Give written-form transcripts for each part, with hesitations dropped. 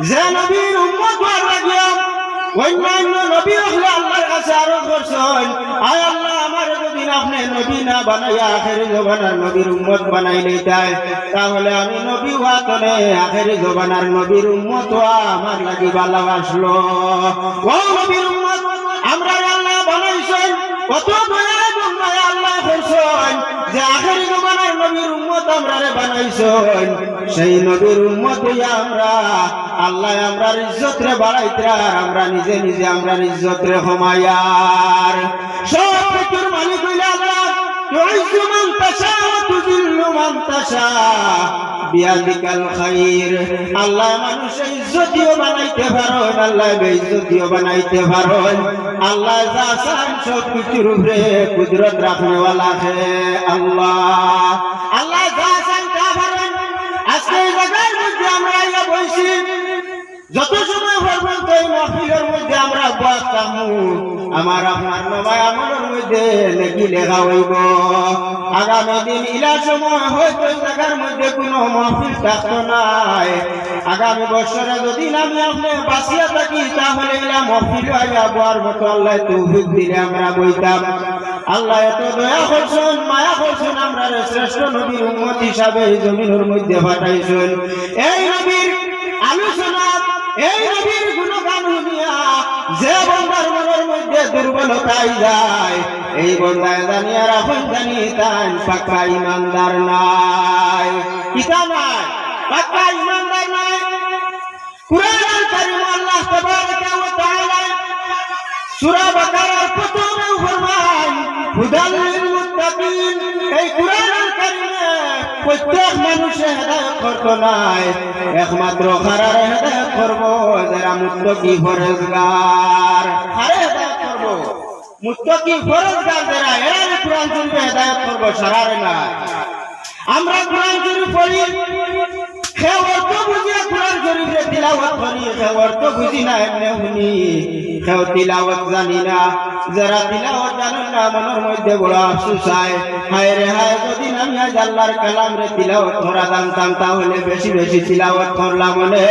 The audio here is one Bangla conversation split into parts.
যে নবীর উম্মত হওয়ার লাগিয়া অন্যান্য নবী হলে আল্লাহর কাছে আরো করছেন, আয় আল্লাহ আমার যদি আপনি নবী না বানাইয়া আখেরি জবানার নবীর উম্মত বানাইলে তাই, তাহলে আমি নবী হওয়া তনে আখেরি জবানার নবীর উম্মত হওয়া আমার লাগি ভালো আসলো। ও নবীর উম্মত আমরা আল্লাহ বানাইছেন, কত দয়া বন্দায় আল্লাহ করছেন যে আখেরি জবানার নবীর উম্মত আমরা বানাইছেন। সেই নবীর উম্মত হইয়া আমরা আল্লাহ আমরার ইজ্জত রে বাড়াইতে আমরা নিজে নিজে আমরার ইজ্জত রে কমাইয়ার। সব কিছুর মালিক হইলে আল্লাহ, তুইজ্জু মান তাশা ওয়া তুযিল্লু মান তাশা বিয়াদিকাল খাইর। আল্লাহ মানুষের ইজ্জতিও বানাইতে পারেন, আল্লাহ বেইজ্জতিও বানাইতে পারেন। আল্লাহ যা চান সব কিছুর উপরে কুদরত রাখনেওয়ালা হে আল্লাহ। আল্লাহ যা চান তা পারেন। আজকে এই জায়গার মধ্যে আমরা ইয়া বইছি, যত সময় পর্যন্ত এই মাহফিলের মধ্যে আমরা বসতাম, আমার আপনার নবায় আমলের মধ্যে নেকি লেখা হইব। আগামী দিন ইলা সময় হয়তো এই জায়গার মধ্যে কোনো মাহফিল থাকতো নাই। আগামী বছরে যদি আমি আপনি বাঁচিয়া থাকি তাহলে ইলা মাহফিল আইয়া বয়ার মতো আল্লাহ তৌফিক দিলে আমরা বইতাম। আল্লাহ এত দয়া করছেন, মায়া করছেন, আমরা শ্রেষ্ঠ নবীর উম্মত হিসাবে এই জমিনের মধ্যে পাঠাইছেন। এই নবীর আলোচনা, এই নবীর গুণগান শুনিয়া যে বন্দার মনের মধ্যে দুর্বলতাই যায়, এই বন্দায় জানিয়া রাখুন জানি তাই পাক্কা ইমানদার নাই। কিতা নাই? পাক্কা ইমানদার নাই। কুরআনুল কারীম আল্লাহ তাবারাকা ওয়া তাআলা সূরা বাকারার প্রথমে ফরমান হুদাল লিল মুত্তাকিন। এই কুরআনুল কারীমে প্রত্যেক মানুষের হেদায়েত করতে নাই, একমাত্র খারার হেদায়েত করব যারা মুত্তাকি পরহেজগার। আরে হেদায়েত করব মুত্তাকি পরহেজগার যারা, এরা কুরআন শরীফে হেদায়েত করব, সারারে না। আমরা কুরআন শরীফ পড়ি, সে অর্থ বুঝিয়া কুরআন শরীফে তিলাওয়াত করি, সে অর্থ বুঝি না এমনি শুনি, সেও তিলাওয়াত জানি না। যারা তিলাওয়াত জানেন না মনের মধ্যে বড় আফসোস হয়, হায় রে হায় যদি আমি আজ আল্লাহর কালাম রে তিলাওয়াত করা জানতাম তাহলে বেশি বেশি তিলাওয়াত করলাম বলে।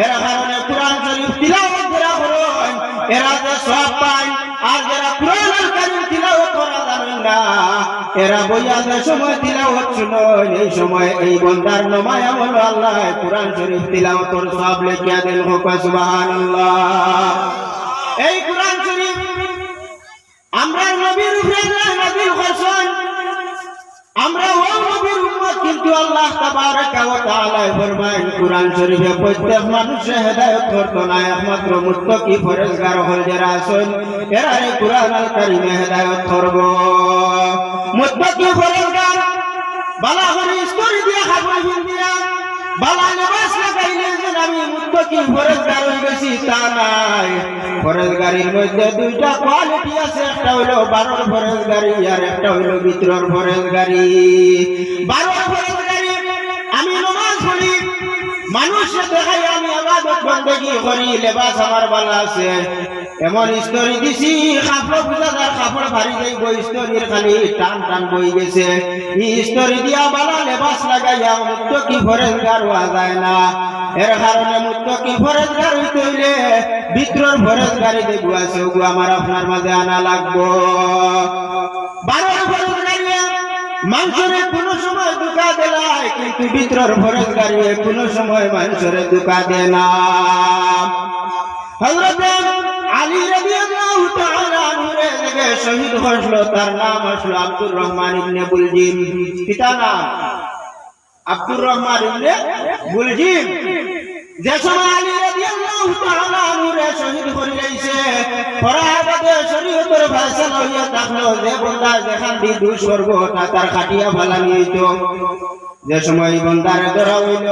এরা কারণে কুরআন শরীফ তিলাওয়াত করা করেন, এরা যে সব পায়। আর যারা কুরআনুল কারীম তিলাওয়াত করা জানেন না, এরা বইয়া যে সময় তিলাওয়াত শুনেন, এই সময় এই বন্দার নমায় আমল আল্লাহ কুরআন শরীফ তিলাওয়াতের সব লিখিয়া দেন। হোক সুবহানাল্লাহ। এই কুরআন শরীফ আমরা নবীর উপরে নাযিল করছেন, আমরা ওই নবীর উম্মত, কিন্তু আল্লাহ তাবারাকা ওয়া তাআলা ফরমায়েন কুরআন শরীফে প্রত্যেক মানুষের হেদায়েত করতে না, একমাত্র মুত্তাকি পরহেজগার হল যারা আছেন এরা এই কুরআনুল কারীমে হেদায়েত করব। মুত্তাকি পরহেজগার বালা করে স্তরি দিয়া খাবার দিয়া বালা লিবাস লাগাইলে যে আমি মুত্তাকি পরহেজগার হয়ে গেছি তা নাই। পরহেজগারির মধ্যে দুইটা কোয়ালিটি আছে, একটা হলো বারোর পরহেজগারি আর একটা হলো ভিতরের পরহেজগারি। বারোর পরহেজগারি আমি নামাজ পড়ি, মানুষকে দেখাই আমি ইবাদত বندگی করি, লেবাস আমার ভালো আছে, এমন স্তরি দিছি কাপড় বুঝাদার কাপড় ভারী যাইব, স্তরির খালি টান টান বই গেছে। এই স্তরি দিয়া বালা লেবাস লাগাইয়া মুত্তাকি পরহেজগার হওয়া যায় না। এর কারণে মুত্তাকি পরহেজগার হইতে হইলে ভিতরের পরহেজগারি দেখব আছে, ওগুলো আমার আপনার মাঝে আনা লাগবো। বারোর পরহেজগারি মানুষের কোন সময় দুঃখা দেয়, কিন্তু ভিতরের পরহেজগারি কোন সময় মানুষের দুঃখা দেয় না। হযরত আলী রাদিয়াল্লাহু তাআলা আনহু রে শহীদ হলো, তার নাম হলো আব্দুর রহমান ইবনে বুলজিম। পিতা নাম আব্দুর রহমান ইবনে বুলজিম। যে সময় আলী রাদিয়াল্লাহু তাআলা আনহু রে শহীদ করে লাইছে, ফরহাদে শরীয়তের ফয়সালা হইয়া থাকলো যে বন্দা যেখান দি দুষ করব তার খাটিয়া ফালানি হইতো। যে সময় বন্দারে ধরা হইল,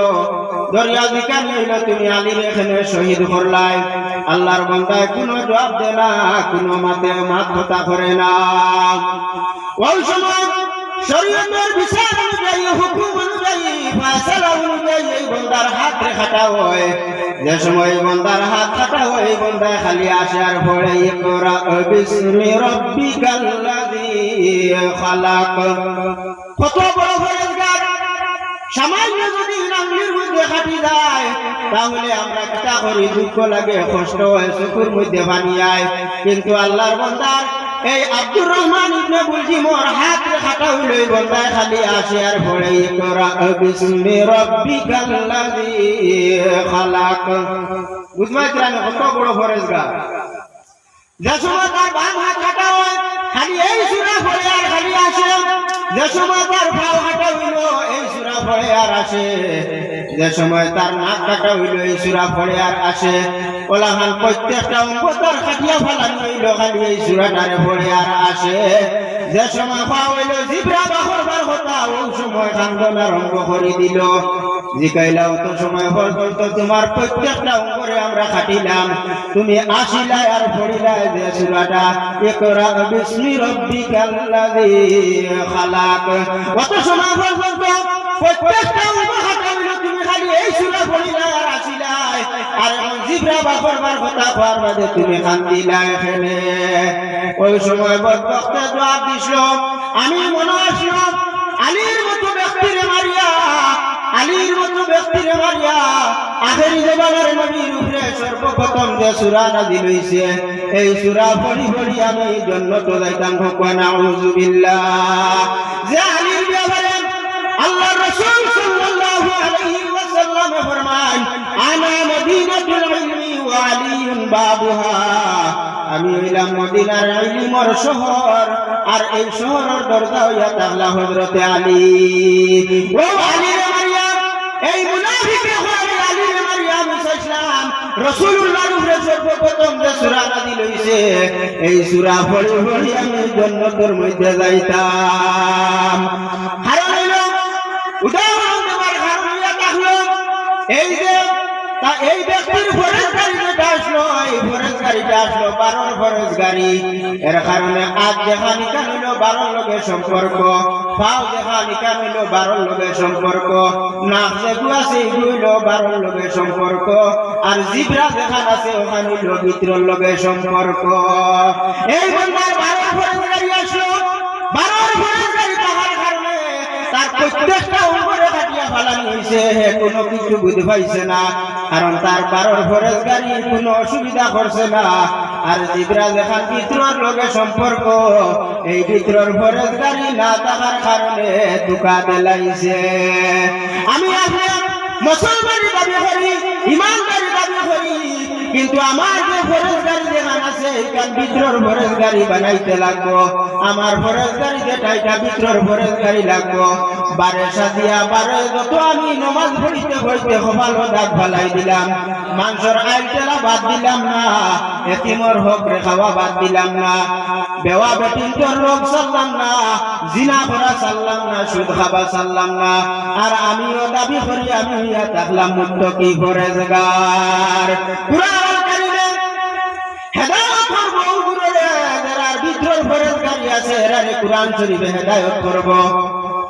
দরিয়া দিকান হইল তুমি আলীর এখানে শহীদ করলাই, আল্লাহর বন্দায় কোনো জবাব দেয় না, কোনো মাত কথা করে না। ওই সময় শরীয়তের বিচার অনুযায়ী, হুকুম অনুযায়ী, ফয়সালা অনুযায়ী এই বন্দার হাত কাটা হয়। যে সময় বন্দার হাত কাটা হয়, বন্দায় খালি আসে আর পড়ে ইকরা বিসমি রাব্বিকাল্লাযী খালাক। কত বড় পরহেজগার! সামান্য যদি আঙ্গুলের মধ্যে কাটি যায় তাহলে আমরা কিতা করি, দুঃখ লাগে, কষ্ট হয়, চকুর মধ্যে পানি আয়। কিন্তু আল্লাহর বান্দার এই আব্দুর রহমান ইবনে বুলজিমর হাত খাটা হইল, বন্দায় খালি আসে আর পড়ে ইকরা বিসমি রাব্বিকাল্লাযী খালাক। বুঝবাই জানো কত বড় ফরজগার। যে সময় তার বাম হাত কাটা হয় খালি এই সূরা পড়ে আর খালি আসে, যে সময় তার পাও কাটা হইল এই সূরা পড়ে আর আসে, যে সময় তার নাক কাটা হইল এই সূরা পড়ে আর আসে। ওলাহান প্রত্যেকটা অঙ্গ তার কাটিয়া ফেলানো হইল খালি এই সূরাটারে পড়ে আর আসে। যে সময় পা হইল জিব্রা বাহরবার কথা ওই সময় কান্দন আরম্ভ করে দিল। জিকাইলা অত সময় পর্যন্ত তোমার প্রত্যেকটা অঙ্গরে আমরা খাটিলাম, তুমি আসিলা আর পড়িলা যে সূরাটা ইকরা বিসমি রাব্বিকাল্লাযী খালাক। অত সময় পর্যন্ত প্রত্যেকটা অঙ্গ খাটাইল, তুমি খালি এই সূরা পড়িলা আর আসিলা, আর এখন জিব্রা বাহরবার কথা পাওয়ার বাদে তুমি কান্দিলা এখানে। ওই সময় বক্তা জবাব দিছিল, আমি মনে আসলো আলীর মতো ব্যক্তিরে মারিয়া, আলীর মতো ব্যক্তিরে মারিয়া আখেরি জমানার নবীর উপরে সর্বপ্রথম যে সূরা নাযিল হইছে এই সূরা পড়ি পড়ি আমি জান্নাত যাইতাম। নাউযু বিল্লাহ। যে আলীর ব্যাপারে আল্লাহর রাসূল সাল্লাল্লাহু আলাইহি ওয়াসাল্লাম ফরমান, আনা মদিনাতুল ইলমি ওয়া আলীউন বাবুহা, আমি হইলাম মদিনার ইলমের শহর আর এই শহরের দরজা হইয়া তাহলা হযরতে আলী। ও আলী রে মারিয়াম, এই মুনাফিকে হয়ে আলী রে মারিয়াম ইসলাম রাসূলুল্লাহর উপরে সর্বপ্রথম যে সূরা নাযিল হইছে এই সূরা পড়ি পড়ি আমি জান্নাতের মধ্যে যাইতাম। কারণ হইল উদাহরণ দেবার কারণ হইয়া থাকলো এই যে এই ব্যক্তির ফরজগারি যেটা আসলো, এই ফরজগারিটা আসলো 12 ফরজগারি। এর কারণে আজ দেখা নিকান হইল 12 লোকের সম্পর্ক, পাও দেখা নিকান হইল 12 লোকের সম্পর্ক, নাক যেগুলো আছে এগুলো হইল 12 লোকের সম্পর্ক, আর জিব্রা দেখা আছে ওখানে হইল ভিতরের লোকের সম্পর্ক। এই বন্দার 12 ফরজগারি আসলো, 12 ফরজগারি থাকার কারণে তার প্রত্যেকটা উপরে কাটিয়া ফালানি হয়েছে, কোনো কিছু বুঝতে পাইছে না, কারণ তার 12 ফরজগারি কোনো অসুবিধা করছে না। আর জিব্রা যেখান ভিতরের লোকের সম্পর্ক, এই ভিতরের ফরজগারি না থাকার কারণে দুঃখা দিলাইছে। আমি আপনি মুসলমানি দাবি করি, ইমানদারি দাবি করি, কিন্তু আমার যে ফরজগারি যেখান আছে এইখান ভিতরের ফরজগারি বানাইতে লাগবো। আমার ফরজগারি যেটা এটা ভিতরের ফরজগারি লাগবো। 12 সাদিয়া 12 যত আমি নামাজ পড়িতে পড়িতে কপালও দাগ ফালাই দিলাম, মাংসর আইটেলা বাদ দিলাম না, এতিমর হক রে খাওয়া বাদ দিলাম না, বেওয়া বেটিনটোর রোগ সারলাম না, জিনা করা সারলাম না, সুদ খাওয়া সারলাম না। আর আমিও দাবি করি আমি হইয়া থাকলাম মুত্তাকি ফরজগার। কুরআন কারীমে হেদায়েত করব গুরুরে, যারা ভিতরের ফরজগারি আছে এরা কুরআন শরীফে হেদায়েত করব।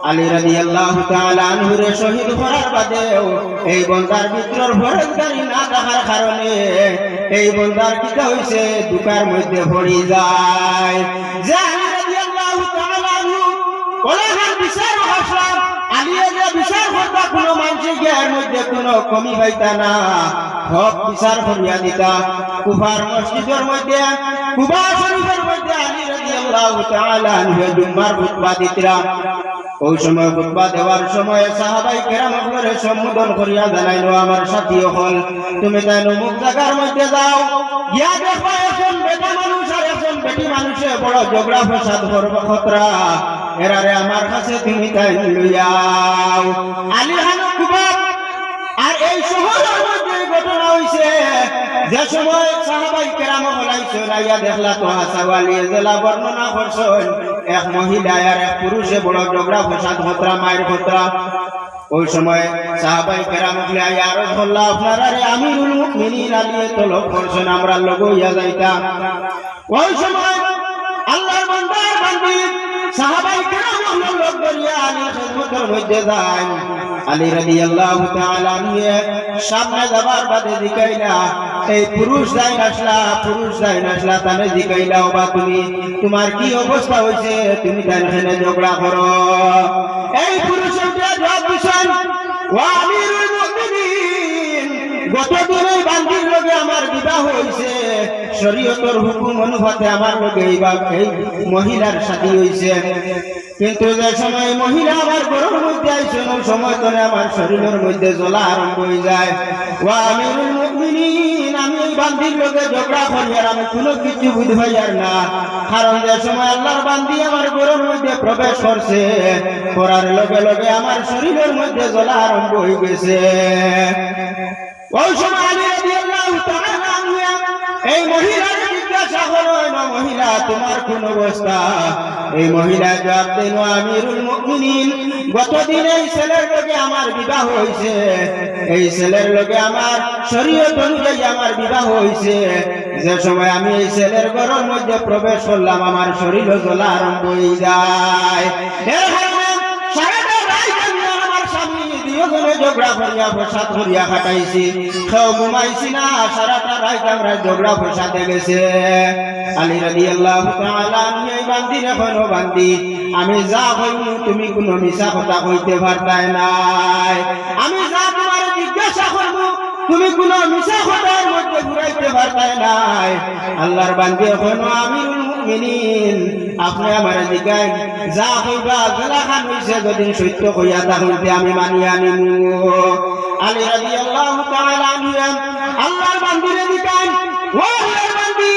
আলী রাদিয়াল্লাহু তাআলা আনহু রে শহীদ করার বাদেও এই বন্দার ভিতরের ফরজগারি না থাকার কারণে এই বন্দার কিটা হইছে দুকার মধ্যে পড়ি যায়। যে আলী রাদিয়াল্লাহু তাআলা আনহু ওলাহার বিচার হাসলাম, আলী যে বিচার করতা কোনো মানুষের জ্ঞানের মধ্যে কোনো কমি পাইতা না, হক বিচার করিয়া দিতা। কুফার মসজিদের মধ্যে, কুবা শরীফের মধ্যে আলী রাদিয়াল্লাহু তাআলা আনহু জুম্মার খুতবা দিতরা। ওই সময় খুতবা দেওয়ার সময় সাহাবাই কেরাম আপনারে সম্বোধন করিয়া জানাইলো, আমার সাথী হল তুমি তাই অমুক জায়গার মধ্যে যাও, গিয়া দেখো এখন বেটা মানুষ আর এখন বেটি মানুষে বড় ঝগড়া ফসাদ করবো খতরা, এরারে আমার কাছে তুমি তাই লইয়াও। আলী হানো কুবা আর এই শহরের মধ্যে ঘটনা হইছে। যে সময় সাহাবাই কেরাম বলাইছে রাইয়া দেখলা তো হাসাওয়ালি জেলা বর্ণনা করছেন এক মহিলা আর এক পুরুষে বড় ঝগড়া ফসাদ খতরা মায়ের খতরা। ওই সময় সাহাবাই কেরাম বলে আর বললা আপনারা রে আমিরুল মুমিনিন আলী তলব করছেন, আমরা লোক হইয়া যাইতাম। ওই সময় আল্লাহর বান্দার বান্দি সাহাবাই কেরাম লোক করিয়া আলীর খিদমতের মধ্যে যায়। আলী রাদিয়াল্লাহু তাআলা নিয়ে সামনে যাবার বাদে জিকাইলা এই পুরুষ যাই আসলা, পুরুষ যাই আসলা তানে জিকাইলা ওবা তুমি তোমার কি অবস্থা হইছে, তুমি তাই এখানে ঝগড়া করো। এই পুরুষটা জবাব দিছেন, ওয়া আমিরুল মুমিনিন গতদিন এই বান্দির লগে আমার বিবাহ হইছে, শরীয়তের হুকুম অনুপাতে আমার লগে এই মহিলার সাথী হইছে। কিন্তু যে সময় মহিলা আমার ঘরের মধ্যে আইছে, ওই সময় ধরে আমার শরীরের মধ্যে জ্বলা আরম্ভ হয়ে যায়। ওয়া আমিরুল মুমিনিন, আমি এই বান্দির লগে ঝগড়া করি আর আমি কোনো কিছু বুঝবাই আর না। কারণ যে সময় আল্লাহর বান্দি আমার ঘরের মধ্যে প্রবেশ করছে, করার লগে লগে আমার শরীরের মধ্যে জ্বলা আরম্ভ হয়ে গেছে। ওই সময় আলী রাদিয়াল্লাহু তাআলা আনহু এই মহিলার জিজ্ঞাসা করলেন, মহিলা তোমার কোন অবস্থা? এই মহিলা জবাব দেন, আমিরুল মুমিনিন, গতদিন এই ছেলের লগে আমার বিবাহ হইছে, এই ছেলের লগে আমার শরীয়ত অনুযায়ী আমার বিবাহ হইছে। যে সময় আমি এই ছেলের ঘরের মধ্যে প্রবেশ করলাম, আমার শরীর জ্বলা আরম্ভ হয়ে যায়। এর কারণে সারাটা রাত আমি আমার স্বামী দুজনে ঝগড়া করিয়া ফসাদ করিয়া কাটাইছি, কেউ ঘুমাইছি না, সারাটা রাত আমরা ঝগড়া ফসাদে গেছে। আলী রাদিয়াল্লাহু তাআলা আনহু এই বান্দির এখনো বান্দি, আমি যা কইমু তুমি কোনো মিছা কথা কইতে পারতাই নাই, আমি যা তোমার জিজ্ঞাসা করবো তুমি কোনো মিছা কথার মধ্যে ঘুরাইতে পারতাই নাই। আল্লাহর বান্দি এখনো আমিরুল মুমিনিন, আপনি আমার জিগাই যা কইবা গলাখান হইছে, যদি সত্য কইয়া তাহলে আমি মানিয়া নিমু। আলী রাদিয়াল্লাহু তাআলা আনহু আল্লাহর বান্দিরে জিগাই, ও আল্লাহর বান্দি,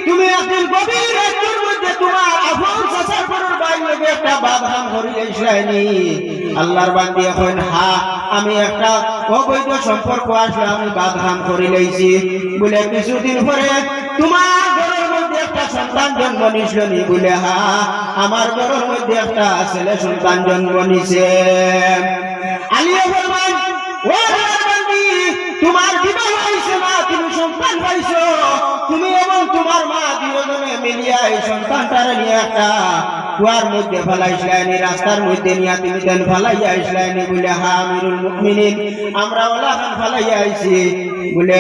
তুমি একদিন গভীর রাতের মধ্যে তোমার আপন চাচার ঘরের বাইরে একটা বাদাম করিলেছিলেনি? আল্লাহর বান্দি এখন হা, আমি একটা অবৈধ সম্পর্ক আসলে আমি বাদাম করিলেছি। বলে কিছুদিন পরে তোমার ঘরের মধ্যে একটা সন্তান জন্ম নিছনি? বলে হা, আমার ঘরের মধ্যে একটা ছেলে সন্তান জন্ম নিছে। আলিয়া বলবেন, ও আল্লাহর বান্দি, তোমার বিবাহ হইছে না, তুমি সন্তান পাইছো, তুমি এবং তোমার মা দুজনে মিলিয়া এই সন্তানটারে নিয়ে একটা কুয়ার মধ্যে ফেলাইছিলেন, রাস্তার মধ্যে নিয়ে তুমি তেন ফেলাইয়া আইসলেনি? বলে হা আমিরুল মুমিনিন, আমরা ওলাখান ফেলাইয়া আইছি। বলে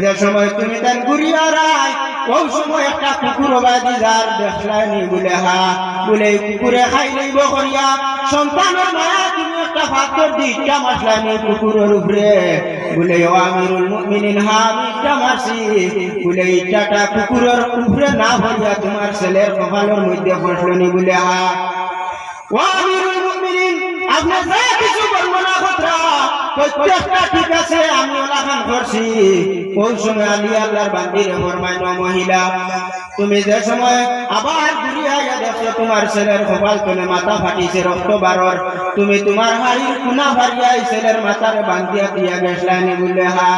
যে সময় তুমি তেন ঘুরিয়া রায়, ওই সময় একটা কুকুর বাজি যার দেখলেনি? বলে হা। বলে কুকুরে খাই লইব করিয়া সন্তানের মায়া তুমি একটা পাথর দিটা মাসলানি কুকুরের উপরে? বলে ও আমিরুল মুমিনিন, হা আমি ইটা মারছি। বলে ইটাটা কুকুরের উপরে না হইয়া তোমার ছেলের কপালের মধ্যে বসলনি? বলে হা। ও আমিরুল মুমিনিন, আপনি যা কিছু বলবেন না কথা প্রত্যেকটা ঠিক আছে, আমি ওলাখান করছি। ওই সময় আলী আল্লাহর বান্দিরে ফরমাইল, মহিলা, তুমি যে সময় আবার ঘুরিয়া দেখছো তোমার ছেলের কপাল তলে মাথা ফাটিছে, রক্ত বারর, তুমি তোমার হাড়ির কুনা ভারিয়া ছেলের মাথারে বান্ধিয়া দিয়া গেছলানি? বলে হা।